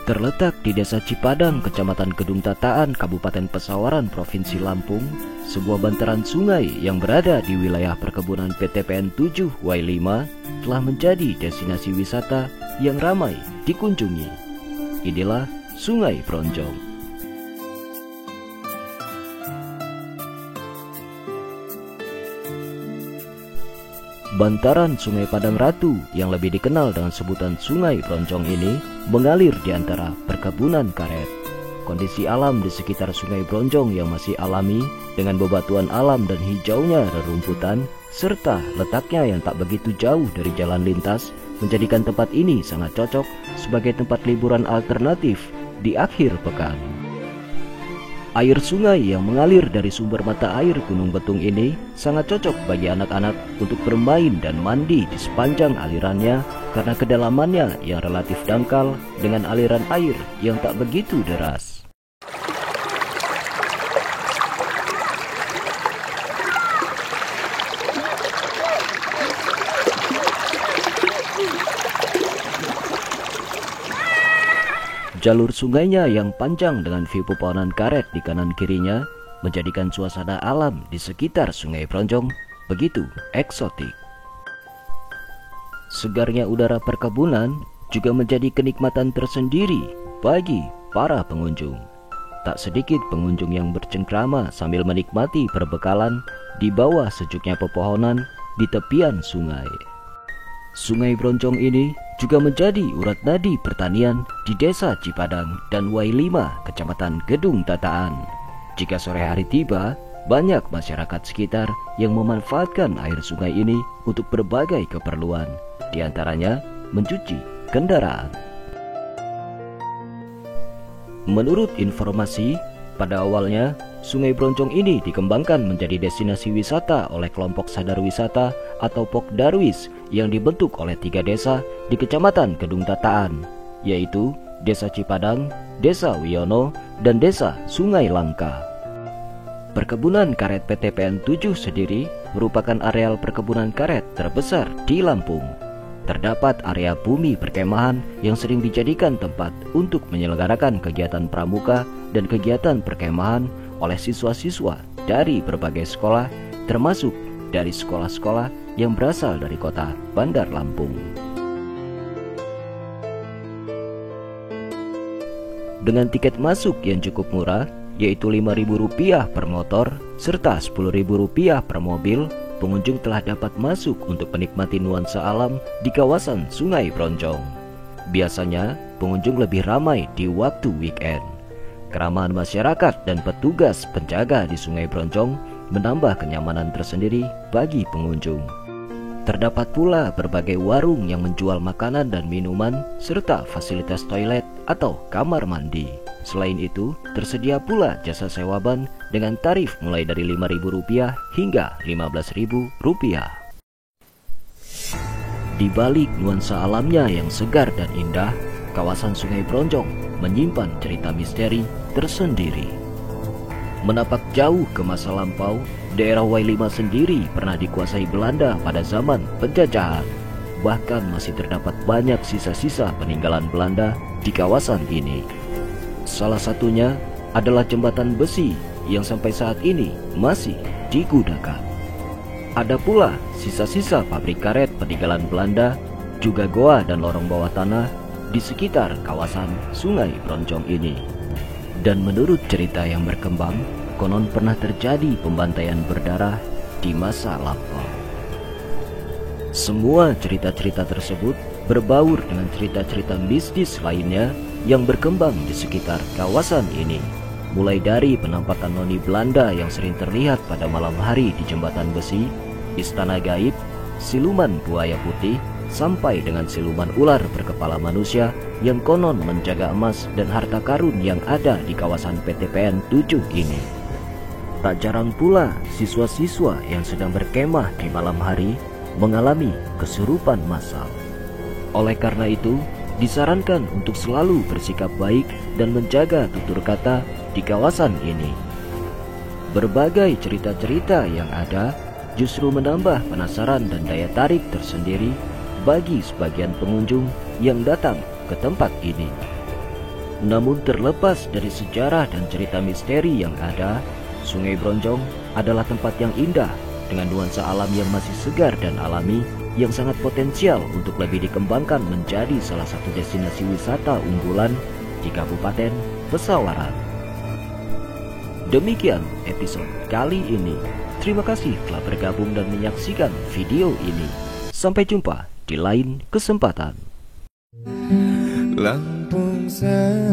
Terletak di Desa Cipadang, Kecamatan Gedung Tataan, Kabupaten Pesawaran, Provinsi Lampung, sebuah bantaran sungai yang berada di wilayah perkebunan PTPN 7 Y5 telah menjadi destinasi wisata yang ramai dikunjungi. Inilah Sungai Bronjong. Bantaran Sungai Padang Ratu yang lebih dikenal dengan sebutan Sungai Bronjong ini mengalir di antara perkebunan karet. Kondisi alam di sekitar Sungai Bronjong yang masih alami dengan bebatuan alam dan hijaunya rerumputan serta letaknya yang tak begitu jauh dari jalan lintas menjadikan tempat ini sangat cocok sebagai tempat liburan alternatif di akhir pekan. Air sungai yang mengalir dari sumber mata air Gunung Betung ini sangat cocok bagi anak-anak untuk bermain dan mandi di sepanjang alirannya karena kedalamannya yang relatif dangkal dengan aliran air yang tak begitu deras. Jalur sungainya yang panjang dengan view pepohonan karet di kanan kirinya menjadikan suasana alam di sekitar Sungai Bronjong begitu eksotik. Segarnya udara perkebunan juga menjadi kenikmatan tersendiri bagi para pengunjung. Tak sedikit pengunjung yang bercengkrama sambil menikmati perbekalan di bawah sejuknya pepohonan di tepian sungai. Sungai Bronjong ini juga menjadi urat nadi pertanian di Desa Cipadang dan Y5, Kecamatan Gedung Tataan. Jika sore hari tiba, banyak masyarakat sekitar yang memanfaatkan air sungai ini untuk berbagai keperluan, di antaranya mencuci kendaraan. Menurut informasi, pada awalnya Sungai Bronjong ini dikembangkan menjadi destinasi wisata oleh kelompok sadar wisata atau Pokdarwis yang dibentuk oleh 3 desa di Kecamatan Gedung Tataan, yaitu Desa Cipadang, Desa Wiono, dan Desa Sungai Langka. Perkebunan karet PTPN 7 sendiri merupakan areal perkebunan karet terbesar di Lampung. Terdapat area bumi perkemahan yang sering dijadikan tempat untuk menyelenggarakan kegiatan pramuka dan kegiatan perkemahan oleh siswa-siswa dari berbagai sekolah, termasuk dari sekolah-sekolah yang berasal dari kota Bandar Lampung. Dengan tiket masuk yang cukup murah, yaitu Rp5.000 per motor serta Rp10.000 per mobil, pengunjung telah dapat masuk untuk menikmati nuansa alam di kawasan Sungai Bronjong. Biasanya, pengunjung lebih ramai di waktu weekend. Keramahan masyarakat dan petugas penjaga di Sungai Bronjong menambah kenyamanan tersendiri bagi pengunjung. Terdapat pula berbagai warung yang menjual makanan dan minuman serta fasilitas toilet atau kamar mandi. Selain itu, tersedia pula jasa sewa ban dengan tarif mulai dari Rp5.000 hingga Rp15.000. Di balik nuansa alamnya yang segar dan indah, kawasan Sungai Bronjong menyimpan cerita misteri tersendiri. Menapak jauh ke masa lampau, daerah Y5 sendiri pernah dikuasai Belanda pada zaman penjajahan. Bahkan masih terdapat banyak sisa-sisa peninggalan Belanda di kawasan ini. Salah satunya adalah jembatan besi yang sampai saat ini masih digunakan. Ada pula sisa-sisa pabrik karet peninggalan Belanda, juga goa dan lorong bawah tanah di sekitar kawasan Sungai Bronjong ini. Dan menurut cerita yang berkembang, konon pernah terjadi pembantaian berdarah di masa lampau. Semua cerita-cerita tersebut berbaur dengan cerita-cerita mistis lainnya yang berkembang di sekitar kawasan ini. Mulai dari penampakan noni Belanda yang sering terlihat pada malam hari di jembatan besi, istana gaib, siluman buaya putih, sampai dengan siluman ular berkepala manusia yang konon menjaga emas dan harta karun yang ada di kawasan PTPN 7 ini. Tak jarang pula siswa-siswa yang sedang berkemah di malam hari mengalami kesurupan massal. Oleh karena itu, disarankan untuk selalu bersikap baik dan menjaga tutur kata di kawasan ini. Berbagai cerita-cerita yang ada justru menambah penasaran dan daya tarik tersendiri bagi sebagian pengunjung yang datang ke tempat ini. Namun terlepas dari sejarah dan cerita misteri yang ada, Sungai Bronjong adalah tempat yang indah dengan nuansa alam yang masih segar dan alami yang sangat potensial untuk lebih dikembangkan menjadi salah satu destinasi wisata unggulan di Kabupaten Pesawaran. Demikian episode kali ini. Terima kasih telah bergabung dan menyaksikan video ini. Sampai jumpa di lain kesempatan. Lampung say